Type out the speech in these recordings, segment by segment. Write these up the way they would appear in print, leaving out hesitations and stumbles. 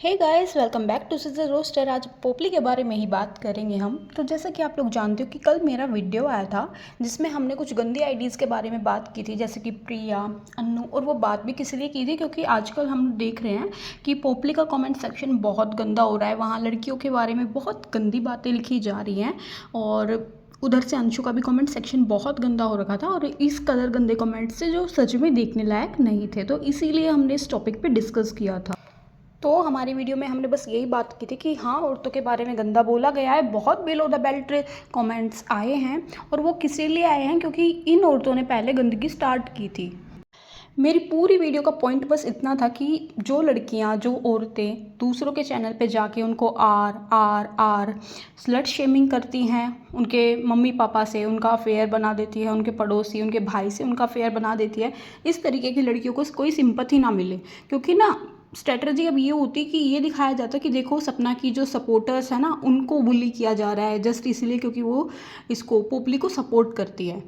Hey guys, welcome back to scissor roaster. आज पोपली के बारे में ही बात करेंगे हम। तो जैसा कि आप लोग जानते हो कि कल मेरा वीडियो आया था जिसमें हमने कुछ गंदी आईडीज़ के बारे में बात की थी, जैसे कि प्रिया, अन्नू। और वो बात भी किस लिए की थी, क्योंकि आजकल हम देख रहे हैं कि पोपली का कमेंट सेक्शन बहुत गंदा हो रहा है। वहाँ लड़कियों के बारे में बहुत गंदी बातें लिखी जा रही हैं और उधर से अंशु का भी कमेंट सेक्शन बहुत गंदा हो रखा था और इस कदर गंदे कमेंट्स से जो सच में देखने लायक नहीं थे। तो इसीलिए हमने इस टॉपिक पे डिस्कस किया था। तो हमारी वीडियो में हमने बस यही बात की थी कि हाँ, औरतों के बारे में गंदा बोला गया है, बहुत बिलो द बेल्ट कमेंट्स आए हैं। और वो किस लिए आए हैं, क्योंकि इन औरतों ने पहले गंदगी स्टार्ट की थी। मेरी पूरी वीडियो का पॉइंट बस इतना था कि जो लड़कियां, जो औरतें दूसरों के चैनल पे जाके उनको आर आर आर स्लट शेमिंग करती हैं, उनके मम्मी पापा से उनका अफेयर बना देती है, उनके पड़ोसी, उनके भाई से उनका अफेयर बना देती है, इस तरीके की लड़कियों को कोई सिंपैथी ना मिले। क्योंकि ना स्ट्रेटजी अब ये होती कि ये दिखाया जाता है कि देखो सपना की जो सपोर्टर्स है ना, उनको बुली किया जा रहा है जस्ट इसलिए क्योंकि वो इसको पोपली को सपोर्ट करती है।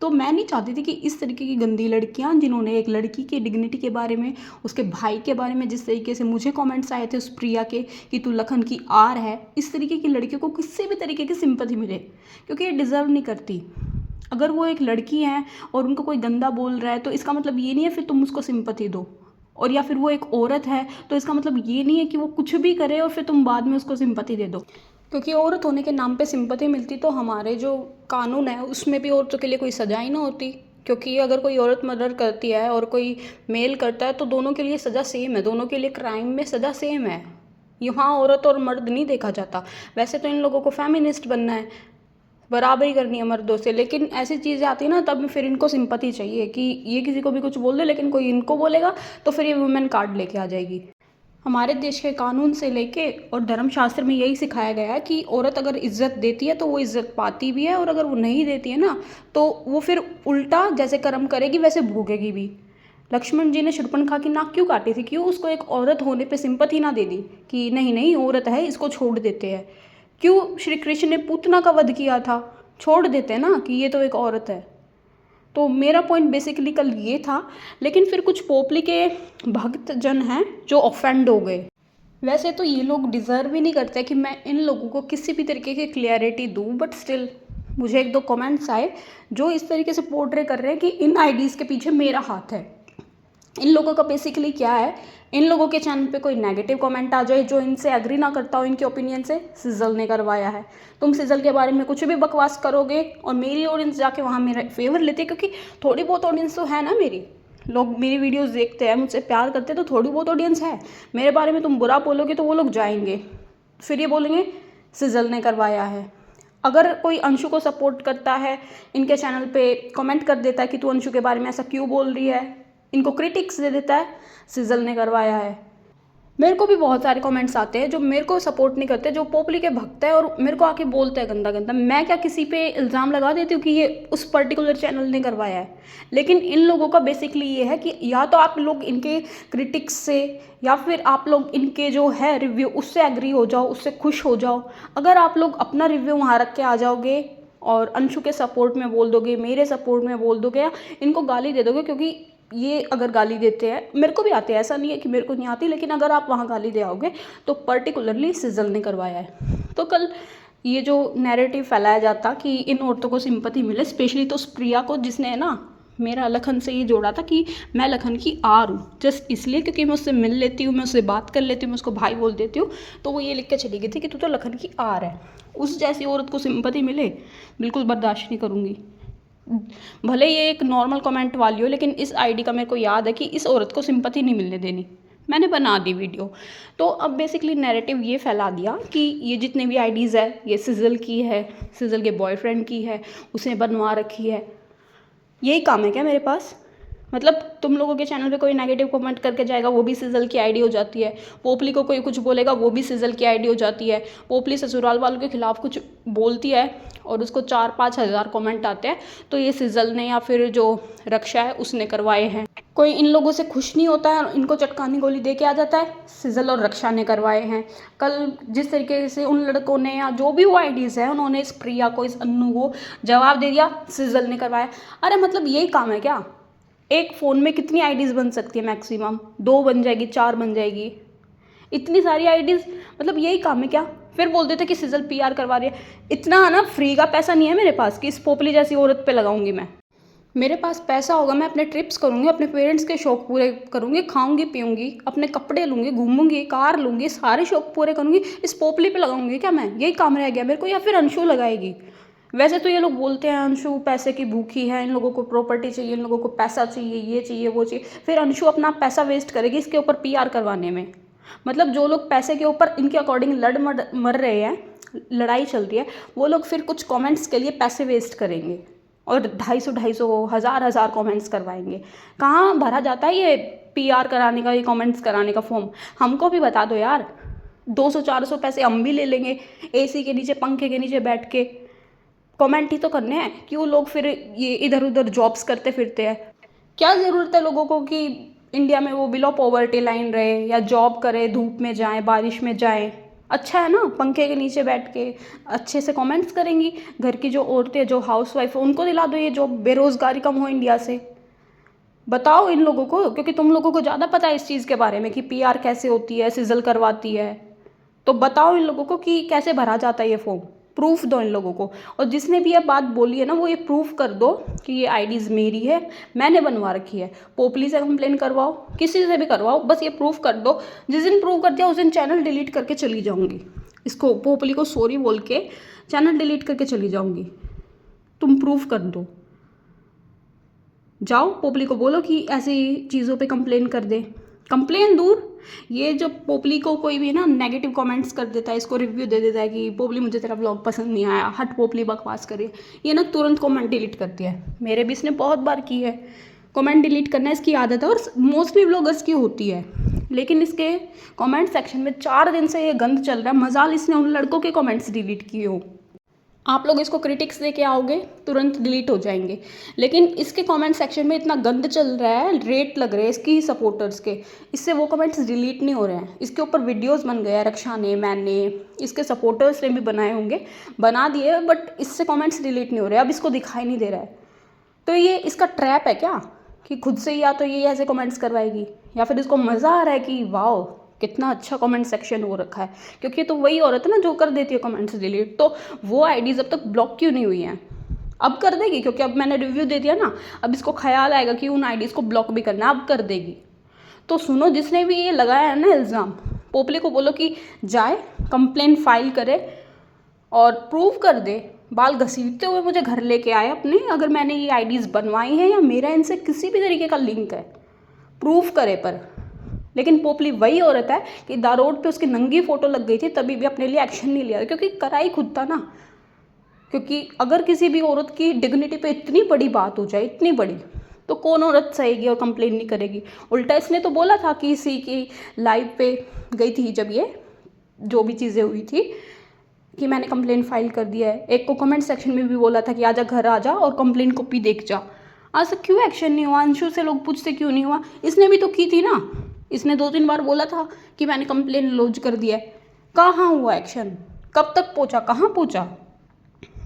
तो मैं नहीं चाहती थी कि इस तरीके की गंदी लड़कियां, जिन्होंने एक लड़की की डिग्निटी के बारे में, उसके भाई के बारे में, जिस तरीके से मुझे कमेंट्स आए थे उस प्रिया के कि तू लखन की आर है, इस तरीके की लड़कियों को किसी भी तरीके की सिंपैथी मिले, क्योंकि ये डिज़र्व नहीं करती। अगर वो एक लड़की है और उनको कोई गंदा बोल रहा है तो इसका मतलब ये नहीं है फिर तुम उसको सिंपैथी दो। और या फिर वो एक औरत है तो इसका मतलब ये नहीं है कि वो कुछ भी करे और फिर तुम बाद में उसको सिंपैथी दे दो। क्योंकि औरत होने के नाम पे सिंपैथी मिलती तो हमारे जो कानून है उसमें भी औरतों के लिए कोई सजा ही ना होती। क्योंकि अगर कोई औरत मर्डर करती है और कोई मेल करता है तो दोनों के लिए सज़ा सेम है, दोनों के लिए क्राइम में सज़ा सेम है। यहाँ औरत और मर्द नहीं देखा जाता। वैसे तो इन लोगों को फेमिनिस्ट बनना है, बराबरी करनी है मर्दों से, लेकिन ऐसी चीज़ें आती है ना तब फिर इनको सिंपैथी चाहिए कि ये किसी को भी कुछ बोल दे, लेकिन कोई इनको बोलेगा तो फिर ये वुमेन कार्ड लेके आ जाएगी। हमारे देश के कानून से लेके और धर्मशास्त्र में यही सिखाया गया है कि औरत अगर इज्जत देती है तो वो इज्जत पाती भी है, और अगर वो नहीं देती है ना तो वो फिर उल्टा जैसे कर्म करेगी वैसे भोगेगी भी। लक्ष्मण जी ने शूर्पणखा की नाक क्यों काटी थी? क्यों उसको एक औरत होने पे सिंपैथी ना दे दी कि नहीं नहीं औरत है, इसको छोड़ देते हैं? क्यों श्री कृष्ण ने पूतना का वध किया था? छोड़ देते हैं ना कि ये तो एक औरत है। तो मेरा पॉइंट बेसिकली कल ये था। लेकिन फिर कुछ पोपली के भक्त जन हैं जो ऑफेंड हो गए। वैसे तो ये लोग डिज़र्व ही नहीं करते कि मैं इन लोगों को किसी भी तरीके की क्लियरिटी दूँ, बट स्टिल मुझे एक दो कमेंट्स आए जो इस तरीके से पोर्ट्रे कर रहे हैं कि इन आईडीज़ के पीछे मेरा हाथ है। इन लोगों का बेसिकली क्या है, इन लोगों के चैनल पे कोई नेगेटिव कमेंट आ जाए जो इनसे एग्री ना करता हो इनके ओपिनियन से, सिजल ने करवाया है। तुम सिजल के बारे में कुछ भी बकवास करोगे और मेरी ऑडियंस जाके वहाँ मेरा फेवर लेते हैं, क्योंकि थोड़ी बहुत ऑडियंस तो है ना मेरी, लोग मेरी वीडियोस देखते हैं, मुझसे प्यार करते हैं, तो थोड़ी बहुत ऑडियंस है। मेरे बारे में तुम बुरा बोलोगे तो वो लोग जाएंगे, फिर ये बोलेंगे सिजल ने करवाया है। अगर कोई अंशु को सपोर्ट करता है इनके चैनल पे कमेंट कर देता है कि तू अंशु के बारे में ऐसा क्यों बोल रही है, इनको क्रिटिक्स दे देता है, सिजल ने करवाया है। मेरे को भी बहुत सारे कमेंट्स आते हैं जो मेरे को सपोर्ट नहीं करते, जो पोपली के भक्त है और मेरे को आके बोलते हैं गंदा गंदा। मैं क्या किसी पे इल्ज़ाम लगा देती हूँ कि ये उस पर्टिकुलर चैनल ने करवाया है? लेकिन इन लोगों का बेसिकली ये है कि या तो आप लोग इनके क्रिटिक्स से या फिर आप लोग इनके जो है रिव्यू उससे एग्री हो जाओ, उससे खुश हो जाओ। अगर आप लोग अपना रिव्यू वहाँ रख के आ जाओगे और अंशु के सपोर्ट में बोल दोगे, मेरे सपोर्ट में बोल दोगे, या इनको गाली दे दोगे, क्योंकि ये अगर गाली देते हैं, मेरे को भी आते हैं, ऐसा नहीं है कि मेरे को नहीं आती, लेकिन अगर आप वहाँ गाली दे आओगे तो पर्टिकुलरली सिजल ने करवाया है। तो कल ये जो नैरेटिव फैलाया जाता कि इन औरतों को सिंपैथी मिले, स्पेशली तो उस प्रिया को जिसने ना मेरा लखन से ये जोड़ा था कि मैं लखन की आर हूँ, जस्ट इसलिए क्योंकि मैं उससे मिल लेती हूँ, मैं उससे बात कर लेती हूँ, मैं उसको भाई बोल देती हूँ, तो वो ये लिख के चली गई थी कि तू तो लखन की आर है। उस जैसी औरत को सिंपैथी मिले, बिल्कुल बर्दाश्त नहीं करूँगी। भले ये एक नॉर्मल कमेंट वाली हो, लेकिन इस आईडी का मेरे को याद है कि इस औरत को सिंपैथी नहीं मिलने देनी। मैंने बना दी वीडियो। तो अब बेसिकली नैरेटिव ये फैला दिया कि ये जितने भी आईडीज़ है ये सिजल की है, सिजल के बॉयफ्रेंड की है, उसने बनवा रखी है। यही काम है क्या मेरे पास? मतलब तुम लोगों के चैनल पे कोई नेगेटिव कमेंट करके जाएगा वो भी सिजल की आईडी हो जाती है, पोपली को कोई कुछ बोलेगा वो भी सिजल की आईडी हो जाती है, पोपली ससुराल वालों के खिलाफ कुछ बोलती है और उसको 4-5 हज़ार कमेंट आते हैं तो ये सिजल ने या फिर जो रक्षा है उसने करवाए हैं। कोई इन लोगों से खुश नहीं होता है, इनको चटकानी गोली दे के आ जाता है, सिजल और रक्षा ने करवाए हैं। कल जिस तरीके से उन लड़कों ने या जो भी वो आईडीज़ है उन्होंने इस प्रिया को, इस अन्नू को जवाब दे दिया, सिजल ने करवाया। अरे मतलब यही काम है क्या? एक फ़ोन में कितनी आईडीज़ बन सकती है? मैक्सिमम 2 बन जाएगी, 4 बन जाएगी। इतनी सारी आईडीज़, मतलब यही काम है क्या? फिर बोल देते कि सिजल पीआर करवा रही है। इतना ना फ्री का पैसा नहीं है मेरे पास कि इस पोपली जैसी औरत पे लगाऊंगी मैं। मेरे पास पैसा होगा, मैं अपने ट्रिप्स करूँगी, अपने पेरेंट्स के शौक पूरे करूँगी, खाऊंगी पीऊँगी, अपने कपड़े लूँगी, घूमूंगी, कार लूँगी, सारे शौक पूरे करूँगी। इस पोपली पे लगाऊंगी क्या मैं? यही काम रह गया मेरे को, या फिर अंशु लगाएगी? वैसे तो ये लोग बोलते हैं अंशु पैसे की भूखी है, इन लोगों को प्रॉपर्टी चाहिए, इन लोगों को पैसा चाहिए, ये चाहिए वो चाहिए। फिर अंशु अपना पैसा वेस्ट करेगी इसके ऊपर पीआर करवाने में। मतलब जो लोग पैसे के ऊपर इनके अकॉर्डिंग लड़ मर रहे हैं, लड़ाई चल रही है, वो लोग फिर कुछ कमेंट्स के लिए पैसे वेस्ट करेंगे और 250 हज़ार कमेंट्स करवाएंगे। कहाँ भरा जाता है ये पीआर कराने का, ये कमेंट्स कराने का फॉर्म? हमको भी बता दो यार। 200-400 पैसे हम भी ले लेंगे, एसी के नीचे पंखे के नीचे बैठ के। कमेंट ही तो करने हैं, क्यों लोग फिर ये इधर उधर जॉब्स करते फिरते हैं? क्या ज़रूरत है लोगों को कि इंडिया में वो बिलो पॉवर्टी लाइन रहे या जॉब करे, धूप में जाएं, बारिश में जाएं? अच्छा है ना, पंखे के नीचे बैठ के अच्छे से कमेंट्स करेंगी। घर की जो औरतें, जो हाउसवाइफ है, उनको दिला दो ये जॉब, बेरोज़गारी कम हो इंडिया से। बताओ इन लोगों को, क्योंकि तुम लोगों को ज़्यादा पता है इस चीज़ के बारे में कि पीआर कैसे होती है, सिजल करवाती है। तो बताओ इन लोगों को कि कैसे भरा जाता है ये फॉर्म। प्रूफ दो इन लोगों को। और जिसने भी ये बात बोली है ना, वो ये प्रूफ कर दो कि ये आईडीज़ मेरी है, मैंने बनवा रखी है। पोपली से कंप्लेन करवाओ, किसी से भी करवाओ, बस ये प्रूफ कर दो। जिस दिन प्रूफ कर दिया उस दिन चैनल डिलीट करके चली जाऊँगी। इसको पोपली को सॉरी बोल के चैनल डिलीट करके चली जाऊँगी। तुम प्रूफ कर दो। जाओ पोपली को बोलो कि ऐसी चीज़ों पे कंप्लेन कर दे। कंप्लेन दूर, ये जो पोपली को कोई भी ना नेगेटिव कमेंट्स कर देता है, इसको रिव्यू दे देता है कि पोपली मुझे तेरा व्लॉग पसंद नहीं आया, हट पोपली बकवास करे, ये ना तुरंत कमेंट डिलीट करती है। मेरे भी इसने बहुत बार की है। कमेंट डिलीट करना इसकी आदत है और मोस्टली व्लॉगर्स की होती है। लेकिन इसके कमेंट सेक्शन में 4 दिन से ये गंद चल रहा है। मजाल इसने उन लड़कों के कमेंट्स डिलीट किए हो। आप लोग इसको क्रिटिक्स दे के आओगे तुरंत डिलीट हो जाएंगे। लेकिन इसके कमेंट सेक्शन में इतना गंद चल रहा है, रेट लग रहे हैं इसकी सपोर्टर्स के, इससे वो कमेंट्स डिलीट नहीं हो रहे हैं। इसके ऊपर वीडियोस बन गए हैं, रक्षा ने, मैंने, इसके सपोर्टर्स ने भी बनाए होंगे, बना दिए, बट इससे कमेंट्स डिलीट नहीं हो रहे। अब इसको दिखाई नहीं दे रहा है। तो ये इसका ट्रैप है क्या कि खुद से या तो ये ऐसे कमेंट्स करवाएगी, या फिर इसको मज़ा आ रहा है कि वाओ कितना अच्छा कमेंट सेक्शन हो रखा है। क्योंकि तो वही औरत है ना जो कर देती है कमेंट्स डिलीट। तो वो आईडीज़ अब तक ब्लॉक क्यों नहीं हुई हैं? अब कर देगी, क्योंकि अब मैंने रिव्यू दे दिया ना। अब इसको ख्याल आएगा कि उन आईडीज़ को ब्लॉक भी करना है, अब कर देगी। तो सुनो, जिसने भी ये लगाया है ना इल्ज़ाम, पोपली को बोलो कि जाए कंप्लेन फाइल करे और प्रूव कर दे। बाल घसीटते हुए मुझे घर लेके आए अपने, अगर मैंने ये आईडीज़ बनवाई हैं या मेरा इनसे किसी भी तरीके का लिंक है, प्रूफ करे पर। लेकिन पोपली वही औरत है कि दारोड पे उसकी नंगी फोटो लग गई थी, तभी भी अपने लिए एक्शन नहीं लिया, क्योंकि कराई खुद था ना। क्योंकि अगर किसी भी औरत की डिग्निटी पे इतनी बड़ी बात हो जाए, इतनी बड़ी, तो कौन औरत सहेगी और कंप्लेन नहीं करेगी? उल्टा इसने तो बोला था कि इसी की लाइव पे गई थी जब ये जो भी चीज़ें हुई थी कि मैंने कंप्लेन फाइल कर दिया है। एक को कमेंट सेक्शन में भी बोला था कि आजा घर आ जा और कंप्लेन कॉपी देख जा। आज तक क्यों एक्शन नहीं हुआ? अंशु से लोग पूछते क्यों नहीं हुआ? इसने भी तो की थी ना, इसने 2-3 बार बोला था कि मैंने कंप्लेन लॉन्च कर दिया है। कहाँ हुआ एक्शन? कब तक पहुँचा? कहाँ पहुँचा?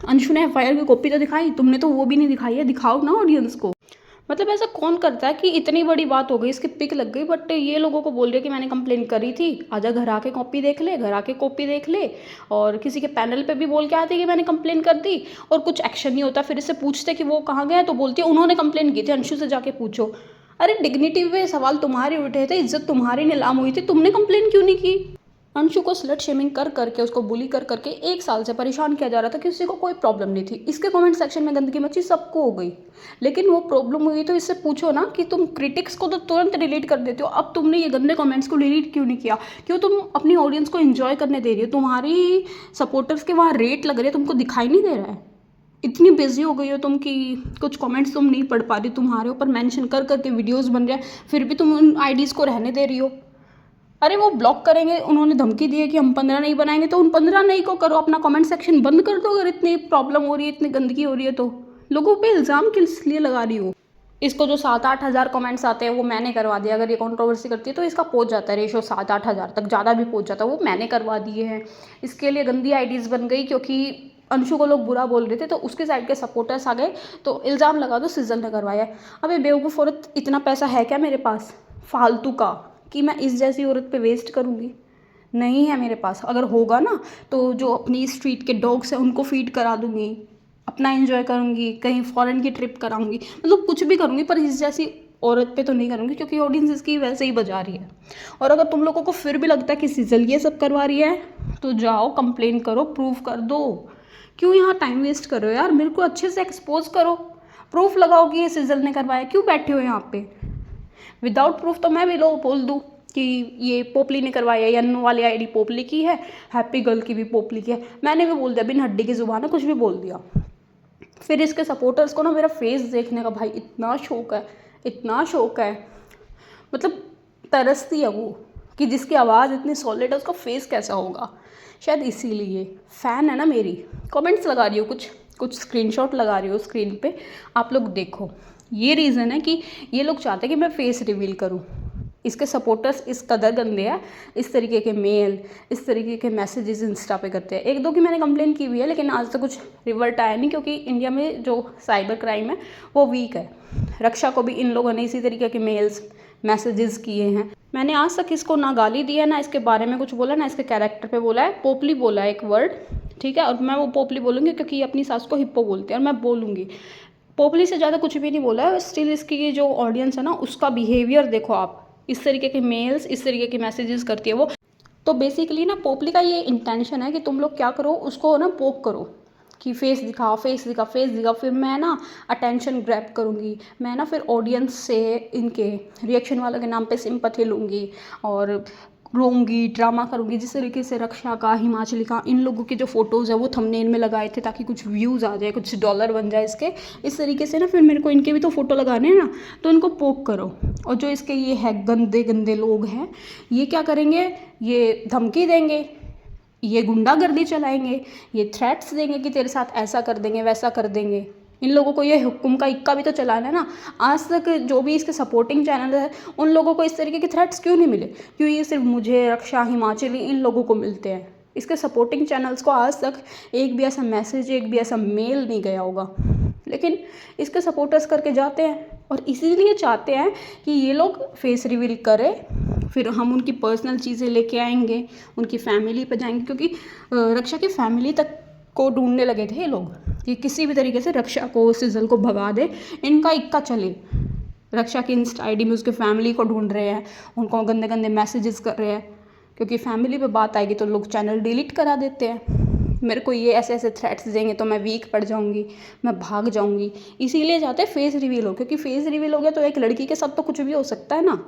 अंशु ने एफआईआर की कॉपी तो दिखाई, तुमने तो वो भी नहीं दिखाई है। दिखाओ ना ऑडियंस को। मतलब ऐसा कौन करता है कि इतनी बड़ी बात हो गई, इसकी पिक लग गई, बट ये लोगों को बोल रहे कि मैंने कंप्लेन करी थी, आजा घर आके कॉपी देख ले, घर आके कॉपी देख ले। और किसी के पैनल पे भी बोल के आते कि मैंने कंप्लेन कर दी और कुछ एक्शन नहीं होता। फिर इससे पूछते कि वो कहाँ गए, तो बोलती है उन्होंने कंप्लेन की थी, अंशु से जाके पूछो। अरे डिग्निटी पे सवाल तुम्हारे उठे थे, इज्जत तुम्हारी नीलाम हुई थी, तुमने कंप्लेन क्यों नहीं की? अंशु को स्लट शेमिंग कर करके, उसको बुली कर करके 1 साल से परेशान किया जा रहा था, किसी को कोई प्रॉब्लम नहीं थी। इसके कमेंट सेक्शन में गंदगी मची, सबको हो गई। लेकिन वो प्रॉब्लम हुई तो इससे पूछो ना कि तुम क्रिटिक्स को तो तुरंत डिलीट कर देते हो, अब तुमने ये गंदे कमेंट्स को डिलीट क्यों नहीं किया? क्यों तुम अपनी ऑडियंस को एंजॉय करने दे रही हो? तुम्हारी सपोर्टर्स के वहाँ रेट लग रहे हैं, तुमको दिखाई नहीं दे रहा है? इतनी बिजी हो गई हो तुम कि कुछ कमेंट्स तुम नहीं पढ़ पा रही, तुम्हारे ऊपर मेंशन कर करके वीडियोस बन रहे हैं, फिर भी तुम उन आईडीज़ को रहने दे रही हो। अरे वो ब्लॉक करेंगे, उन्होंने धमकी दी है कि हम 15 नहीं बनाएंगे, तो उन 15 नहीं को करो, अपना कमेंट सेक्शन बंद कर दो। अगर इतनी प्रॉब्लम हो रही है, इतनी गंदगी हो रही है, तो लोगों पे इल्ज़ाम किस लिए लगा रही हो? इसको जो 7-8 हज़ार कमेंट्स आते हैं वो मैंने करवा दिया। अगर ये कंट्रोवर्सी करती है तो इसका पहुंच जाता है रेशो 7-8 हज़ार तक, ज़्यादा भी पहुंच जाता है, वो मैंने करवा दिए हैं। इसके लिए गंदी आईडीज़ बन गई क्योंकि अंशु को लोग बुरा बोल रहे थे, तो उसके साइड के सपोर्टर्स आ गए, तो इल्ज़ाम लगा दो सिजल ने करवाया। अबे बेवकूफ़ औरत, इतना पैसा है क्या मेरे पास फालतू का कि मैं इस जैसी औरत पे वेस्ट करूँगी? नहीं है मेरे पास। अगर होगा ना तो जो अपनी स्ट्रीट के डॉग्स हैं उनको फीड करा दूँगी, अपना एंजॉय करूँगी, कहीं फॉरेन की ट्रिप कराऊँगी, मतलब कुछ भी करूँगी, पर इस जैसी औरत पे तो नहीं करूँगी क्योंकि ऑडियंस इसकी वैसे ही बजा रही है। और अगर तुम लोगों को फिर भी लगता है कि सिजल ये सब करवा रही है तो जाओ कंप्लेन करो, प्रूफ कर दो। क्यों यहाँ टाइम वेस्ट कर रहे हो यार, मेरे को अच्छे से एक्सपोज करो, प्रूफ लगाओ कि ये सिजल ने करवाया। क्यों बैठे हो यहाँ पे विदाउट प्रूफ? तो मैं भी लो बोल दूँ कि ये पोपली ने करवाया, या अन्नू वाली आईडी पोपली की है, हैप्पी गर्ल की भी पोपली की है। मैंने भी बोल दिया, बिन हड्डी की ज़ुबान है, कुछ भी बोल दिया। फिर इसके सपोर्टर्स को ना मेरा फेस देखने का भाई इतना शौक है, इतना शौक है, मतलब तरसती है वो कि जिसकी आवाज़ इतनी सॉलिड है उसका फेस कैसा होगा। शायद इसीलिए फ़ैन है ना मेरी। कमेंट्स लगा रही हो, कुछ कुछ स्क्रीनशॉट लगा रही हो स्क्रीन पे, आप लोग देखो। ये रीज़न है कि ये लोग चाहते हैं कि मैं फेस रिवील करूँ। इसके सपोर्टर्स इस कदर गंदे हैं, इस तरीके के मेल, इस तरीके के मैसेजेस इंस्टा पे करते हैं। एक दो की मैंने कंप्लेन की हुई है लेकिन आज तक कुछ रिवर्ट आया नहीं, क्योंकि इंडिया में जो साइबर क्राइम है वो वीक है। रक्षा को भी इन लोगों ने इसी तरीके के मेल्स मैसेजेस किए हैं। मैंने आज तक इसको ना गाली दी है, ना इसके बारे में कुछ बोला, ना इसके कैरेक्टर पे बोला है। पोपली बोला है एक वर्ड, ठीक है, और मैं वो पोपली बोलूँगी क्योंकि ये अपनी सास को हिप्पो बोलते हैं और मैं बोलूँगी। पोपली से ज़्यादा कुछ भी नहीं बोला है। स्टिल इसकी जो ऑडियंस है ना उसका बिहेवियर देखो आप, इस तरीके के मेल्स, इस तरीके के मैसेजेस करती है वो। तो बेसिकली ना पोपली का ये इंटेंशन है कि तुम लोग क्या करो, उसको ना पोक करो कि फेस दिखा, फेस दिखा, फेस दिखा। फिर मैं ना अटेंशन ग्रैब करूँगी, मैं ना फिर ऑडियंस से इनके रिएक्शन वालों के नाम पे सिंपैथी लूँगी और रोऊंगी, ड्रामा करूँगी। जिस तरीके से रक्षा का, हिमाचली का, इन लोगों की जो फ़ोटोज़ है वो थंबनेल में लगाए थे ताकि कुछ व्यूज़ आ जाए, कुछ डॉलर बन जाए इसके। इस तरीके से ना फिर मेरे को इनके भी तो फ़ोटो लगाने हैं ना, तो इनको पोक करो। और जो इसके ये है गंदे गंदे लोग हैं, ये क्या करेंगे, ये धमकी देंगे, ये गुंडागर्दी चलाएंगे, ये थ्रेट्स देंगे कि तेरे साथ ऐसा कर देंगे, वैसा कर देंगे। इन लोगों को ये हुक्म का इक्का भी तो चलाना है ना। आज तक जो भी इसके सपोर्टिंग चैनल है उन लोगों को इस तरीके के थ्रेट्स क्यों नहीं मिले? क्यों ये सिर्फ मुझे, रक्षा, हिमाचली, इन लोगों को मिलते हैं? इसके सपोर्टिंग चैनल्स को आज तक एक भी ऐसा मैसेज, एक भी ऐसा मेल नहीं गया होगा, लेकिन इसके सपोर्टर्स करके जाते हैं। और इसीलिए चाहते हैं कि ये लोग फेस रिवील करें, फिर हम उनकी पर्सनल चीज़ें लेके आएंगे, उनकी फैमिली पे जाएंगे, क्योंकि रक्षा की फैमिली तक को ढूंढने लगे थे ये लोग कि किसी भी तरीके से रक्षा को, सिजल को भगा दे, इनका इक्का चले। रक्षा की इंस्टा आईडी में उसके फैमिली को ढूंढ रहे हैं, उनको गंदे गंदे मैसेजेस कर रहे हैं, क्योंकि फैमिली पे बात आएगी तो लोग चैनल डिलीट करा देते हैं। मेरे को ये ऐसे ऐसे थ्रेट्स देंगे तो मैं वीक पड़ जाऊंगी, मैं भाग जाऊंगी। इसीलिए चाहते हैं फेस रिवील हो, क्योंकि फेस रिवील हो गया तो एक लड़की के साथ तो कुछ भी हो सकता है ना।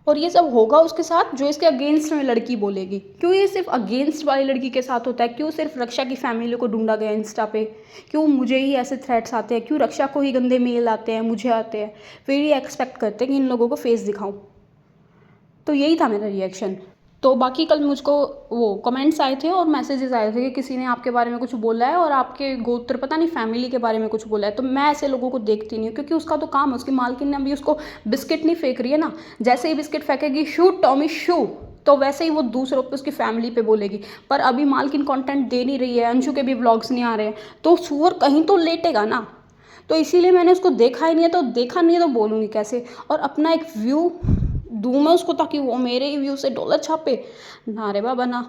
और ये सब होगा उसके साथ जो इसके अगेंस्ट में लड़की बोलेगी। क्यों ये सिर्फ अगेंस्ट वाली लड़की के साथ होता है? क्यों सिर्फ रक्षा की फैमिली को ढूंढा गया इंस्टा पे? क्यों मुझे ही ऐसे थ्रेट्स आते हैं? क्यों रक्षा को ही गंदे मेल आते हैं, मुझे आते हैं? फिर ये एक्सपेक्ट करते हैं कि इन लोगों को फेस दिखाऊं। तो यही था मेरा रिएक्शन। तो बाकी कल मुझको वो कमेंट्स आए थे और मैसेजेस आए थे कि किसी ने आपके बारे में कुछ बोला है और आपके गोत्र, पता नहीं फैमिली के बारे में कुछ बोला है। तो मैं ऐसे लोगों को देखती नहीं हूँ, क्योंकि उसका तो काम है, उसकी मालकिन ने अभी उसको बिस्किट नहीं फेंक रही है ना। जैसे ही बिस्किट फेंकेगी, शू टॉमी शू, तो वैसे ही वो दूसरों पे, उसकी फैमिली पे बोलेगी। पर अभी मालकिन कंटेंट दे नहीं रही है, अंशु के भी व्लॉग्स नहीं आ रहे हैं, तो सुअर कहीं तो लेटेगा ना। तो इसीलिए मैंने उसको देखा ही नहीं है, तो देखा नहीं है तो बोलूँगी कैसे? और अपना एक व्यू दूँ मैं उसको ताकि वो मेरे ही व्यू से डॉलर छापे? ना रे बाबा ना,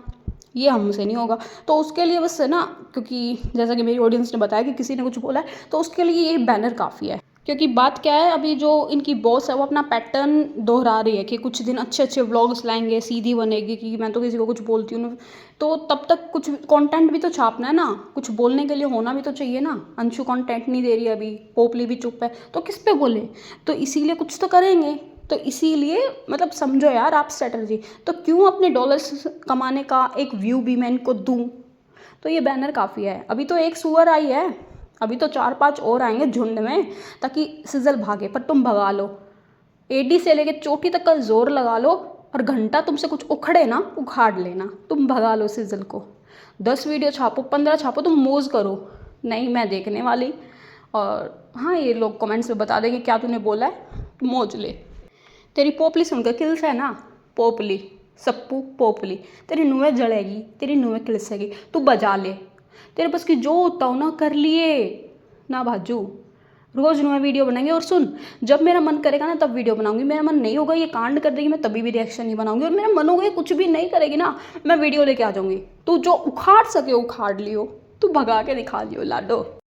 ये हमसे नहीं होगा। तो उसके लिए बस है ना, क्योंकि जैसा कि मेरी ऑडियंस ने बताया कि किसी ने कुछ बोला है, तो उसके लिए ये बैनर काफ़ी है। क्योंकि बात क्या है, अभी जो इनकी बॉस है वो अपना पैटर्न दोहरा रही है कि कुछ दिन अच्छे अच्छे व्लॉग्स लाएंगे, सीधी बनेगी कि मैं तो किसी को कुछ बोलती हूँ। तो तब तक कुछ कंटेंट भी तो छापना है ना, कुछ बोलने के लिए होना भी तो चाहिए ना। अंशु कंटेंट नहीं दे रही अभी, पोपली भी चुप है, तो किस पे बोले? तो इसीलिए कुछ तो करेंगे। तो इसीलिए मतलब समझो यार आप स्ट्रेटजी। तो क्यों अपने डॉलर्स कमाने का एक व्यू भी मैं इनको दूँ? तो ये बैनर काफ़ी है। अभी तो एक सुअर आई है, अभी तो 4-5 और आएंगे झुंड में, ताकि सिजल भागे। पर तुम भगा लो, एडी से लेके चोटी तक का जोर लगा लो, और घंटा तुमसे कुछ उखड़े ना, उखाड़ लेना, तुम भगा लो सिजल को। 10 वीडियो छापो, 15 छापो, तुम मौज करो। नहीं मैं देखने वाली। और हाँ, ये लोग कमेंट्स में बता देंगे क्या तूने बोला है, मौज ले। तेरी पोपली सुनकर किल्स है ना, पोपली, सप्पू पोपली, तेरी नुएं जलेगी, तेरी नुएं किलसेगी, तू बजा ले। तेरे बस की जो होता हो ना कर लिए ना भाजू। रोज़ नया वीडियो बनाएंगे। और सुन, जब मेरा मन करेगा ना तब वीडियो बनाऊंगी, मेरा मन नहीं होगा ये कांड कर देगी मैं तभी भी रिएक्शन नहीं बनाऊंगी। और मेरा मन होगा ये कुछ भी नहीं करेगी ना, मैं वीडियो लेके आ जाऊंगी। तू जो उखाड़ सके उखाड़ लियो, तू भगा के दिखा लियो लाडो।